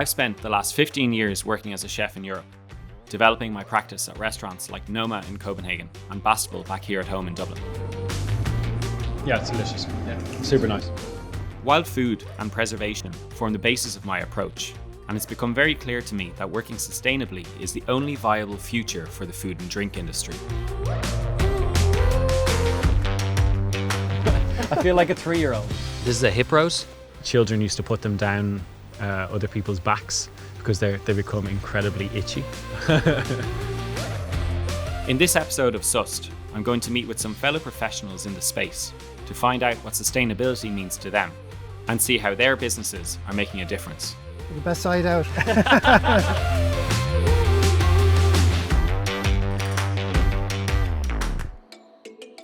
I've spent the last 15 years working as a chef in Europe, developing my practice at restaurants like Noma in Copenhagen and Bastible back here at home in Dublin. Yeah, it's delicious. Yeah, super nice. Wild food and preservation form the basis of my approach, and it's become very clear to me that working sustainably is the only viable future for the food and drink industry. I feel like a 3-year-old. This is a hip roast. Children used to put them down other people's backs because they become incredibly itchy. In this episode of Sust, I'm going to meet with some fellow professionals in the space to find out what sustainability means to them and see how their businesses are making a difference. The best side out.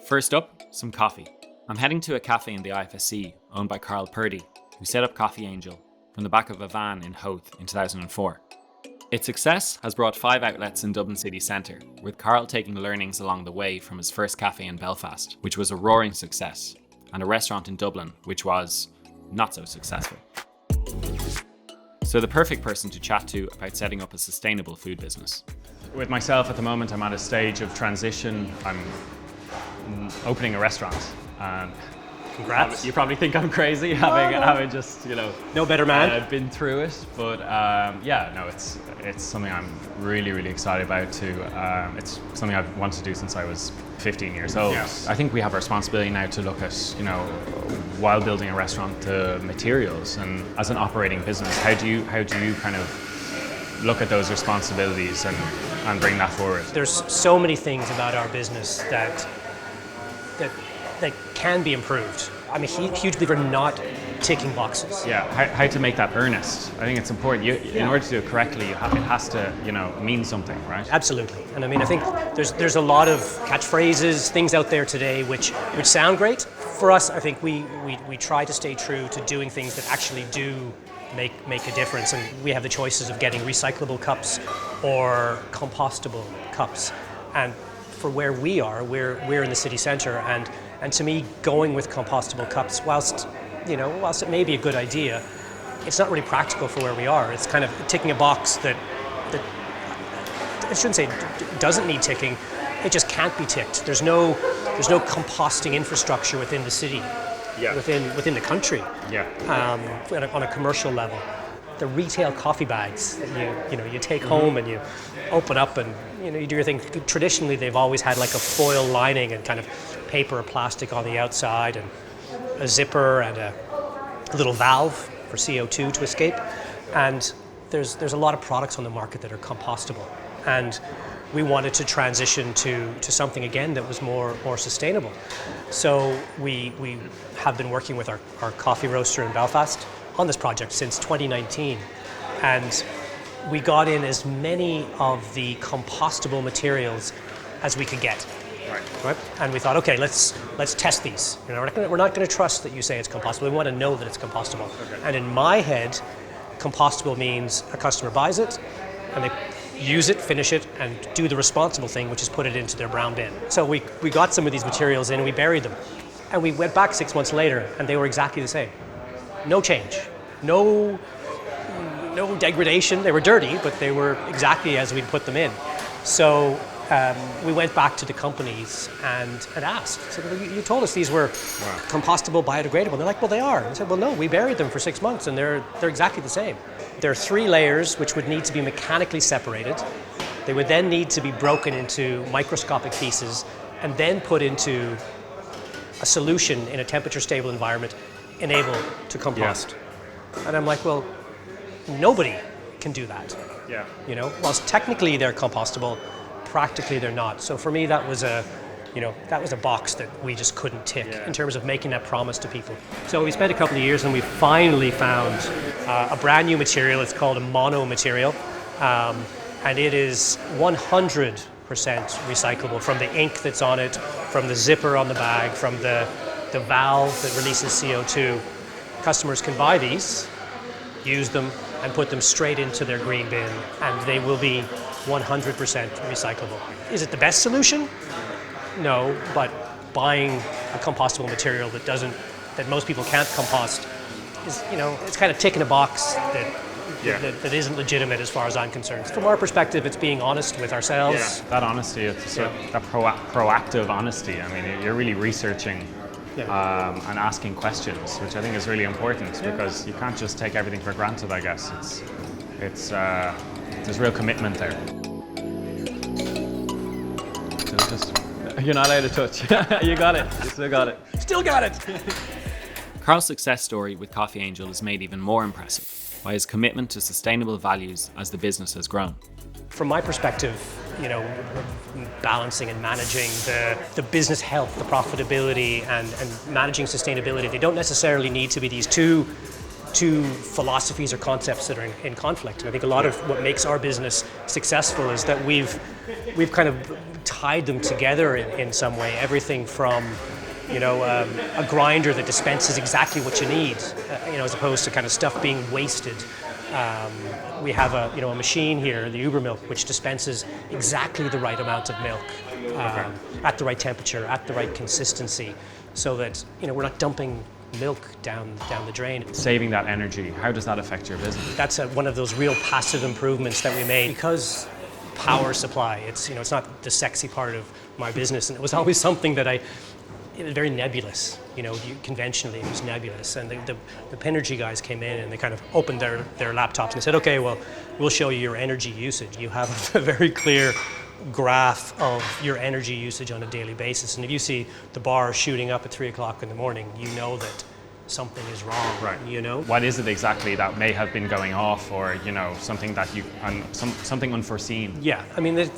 First up, some coffee. I'm heading to a cafe in the IFSC owned by Karl Purdy, who set up Coffeeangel from the back of a van in Howth in 2004. Its success has brought 5 outlets in Dublin city centre, with Karl taking learnings along the way from his first cafe in Belfast, which was a roaring success, and a restaurant in Dublin, which was not so successful. So the perfect person to chat to about setting up a sustainable food business. With myself at the moment, I'm at a stage of transition. I'm opening a restaurant. And congrats. You probably think I'm crazy having just, no better man. Been through it, but it's something I'm really excited about too. It's something I've wanted to do since I was 15 years old. Yes. I think we have a responsibility now to look at, while building a restaurant, the materials, and as an operating business, how do you kind of look at those responsibilities and bring that forward? There's so many things about our business that can be improved. I'm a huge believer in not ticking boxes. Yeah, how to make that earnest. I think it's important. In order to do it correctly, it has to, mean something, right? Absolutely. And I think there's a lot of catchphrases, things out there today which sound great. For us, I think we try to stay true to doing things that actually do make a difference. And we have the choices of getting recyclable cups or compostable cups. And for where we are, we're in the city centre, and to me, going with compostable cups, whilst it may be a good idea, it's not really practical for where we are. It's kind of ticking a box that I shouldn't say doesn't need ticking. It just can't be ticked. There's no composting infrastructure within the city, within the country. On a commercial level. The retail coffee bags that you take home and you open up and you do your thing. Traditionally, they've always had like a foil lining and kind of paper or plastic on the outside and a zipper and a little valve for CO2 to escape. And there's a lot of products on the market that are compostable. And we wanted to transition to something again that was more sustainable. So we have been working with our coffee roaster in Belfast on this project since 2019, and we got in as many of the compostable materials as we could get. Right? And we thought, okay, let's test these. We're not going to trust that you say it's compostable. We want to know that it's compostable. Okay. And in my head, compostable means a customer buys it, and they use it, finish it, and do the responsible thing, which is put it into their brown bin. So we got some of these materials in, and we buried them, and we went back 6 months later, and they were exactly the same. No change, no degradation. They were dirty, but they were exactly as we'd put them in. So we went back to the companies and asked. So you told us these were compostable, biodegradable. And they're like, well, they are. And I said, well, no, we buried them for 6 months, and they're exactly the same. There are 3 layers which would need to be mechanically separated. They would then need to be broken into microscopic pieces and then put into a solution in a temperature-stable environment, enabled to compost. And I'm like, well, nobody can do that. Whilst technically they're compostable, practically they're not. So for me, that was a box that we just couldn't tick in terms of making that promise to people. So we spent a couple of years, and we finally found a brand new material. It's called a mono material, and it is 100% recyclable, from the ink that's on it, from the zipper on the bag, from the valve that releases CO2. Customers can buy these, use them, and put them straight into their green bin, and they will be 100% recyclable. Is it the best solution? No, but buying a compostable material that most people can't compost is, it's kind of ticking a box that that isn't legitimate as far as I'm concerned. From our perspective, it's being honest with ourselves. Yeah, that honesty, it's sort of that proactive honesty. I mean, you're really researching and asking questions, which I think is really important because you can't just take everything for granted, I guess. It's there's real commitment there. You're not out of touch. You got it. You still got it. Still got it! Karl's success story with Coffeeangel is made even more impressive by his commitment to sustainable values as the business has grown. From my perspective, balancing and managing the business health, the profitability, and managing sustainability, they don't necessarily need to be these two philosophies or concepts that are in conflict. And I think a lot of what makes our business successful is that we've kind of tied them together in some way. Everything from a grinder that dispenses exactly what you need, as opposed to kind of stuff being wasted. We have a machine here, the Uber Milk, which dispenses exactly the right amount of milk at the right temperature, at the right consistency, so that we're not dumping milk down the drain. Saving that energy, how does that affect your business? That's one of those real passive improvements that we made because power supply. It's not the sexy part of my business, and it was always something that it was very nebulous. Conventionally it was nebulous, and the Pinergy guys came in and they kind of opened their laptops and said, okay, well, we'll show you your energy usage. You have a very clear graph of your energy usage on a daily basis, and if you see the bar shooting up at 3 o'clock in the morning, you know that something is wrong. Right. What is it exactly that may have been going off, or something that something unforeseen? Yeah, I mean,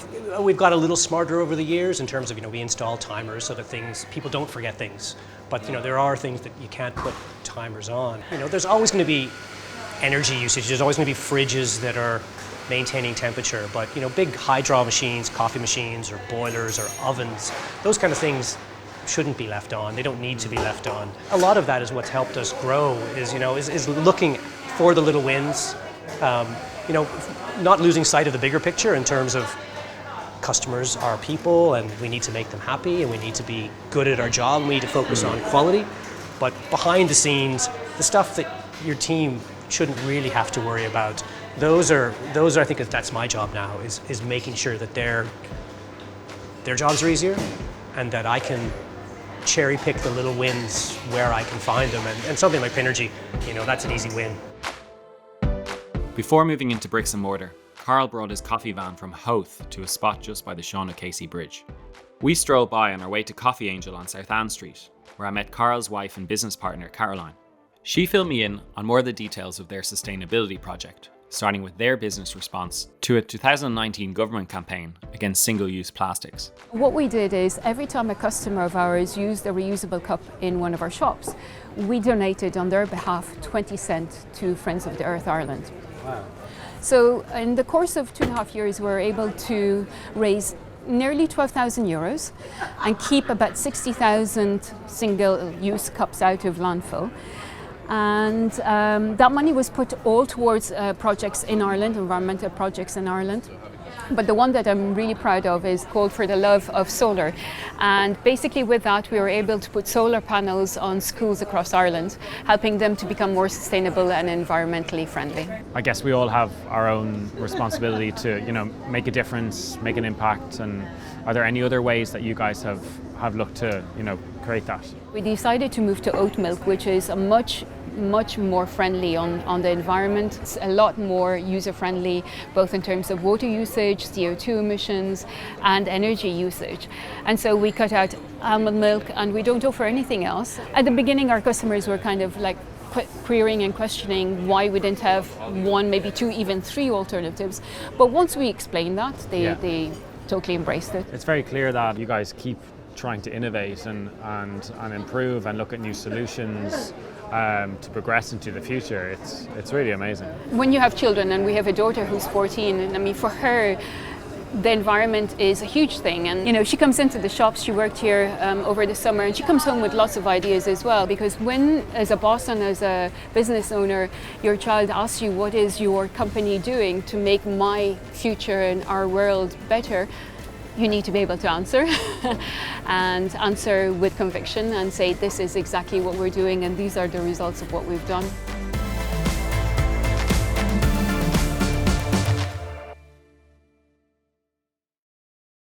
we've got a little smarter over the years in terms of we install timers so that people don't forget things. But there are things that you can't put timers on. There's always going to be energy usage. There's always going to be fridges that are maintaining temperature. But big hydro machines, coffee machines, or boilers, or ovens, those kind of things shouldn't be left on. They don't need to be left on. A lot of that is what's helped us grow. Is looking for the little wins. Not losing sight of the bigger picture in terms of customers are people, and we need to make them happy, and we need to be good at our job, and we need to focus on quality. But behind the scenes, the stuff that your team shouldn't really have to worry about, those are I think that's my job now, is making sure that their jobs are easier, and that I can cherry pick the little wins where I can find them. And something like Pinergy, that's an easy win. Before moving into bricks and mortar, Karl brought his coffee van from Howth to a spot just by the Sean O'Casey Bridge. We strolled by on our way to Coffeeangel on South Ann Street, where I met Karl's wife and business partner, Caroline. She filled me in on more of the details of their sustainability project, starting with their business response to a 2019 government campaign against single-use plastics. What we did is every time a customer of ours used a reusable cup in one of our shops, we donated on their behalf 20 cents to Friends of the Earth Ireland. Wow. So in the course of 2.5 years, we were able to raise nearly 12,000 euros and keep about 60,000 single-use cups out of landfill. And that money was put all towards projects in Ireland, environmental projects in Ireland. But the one that I'm really proud of is called For the Love of Solar. And basically with that, we were able to put solar panels on schools across Ireland, helping them to become more sustainable and environmentally friendly. I guess we all have our own responsibility to, make a difference, make an impact. And are there any other ways that you guys have looked to, create that? We decided to move to oat milk, which is a much more friendly on the environment. It's a lot more user-friendly, both in terms of water usage, CO2 emissions, and energy usage. And so we cut out almond milk, and we don't offer anything else. At the beginning, our customers were kind of like querying and questioning why we didn't have one, maybe two, even three alternatives. But once we explained that, they totally embraced it. It's very clear that you guys keep trying to innovate and improve and look at new solutions to progress into the future. It's really amazing. When you have children, and we have a daughter who's 14, and I mean, for her, the environment is a huge thing. And she comes into the shops, she worked here over the summer, and she comes home with lots of ideas as well, because when, as a boss and as a business owner, your child asks you, what is your company doing to make my future and our world better, you need to be able to answer and answer with conviction and say, this is exactly what we're doing and these are the results of what we've done.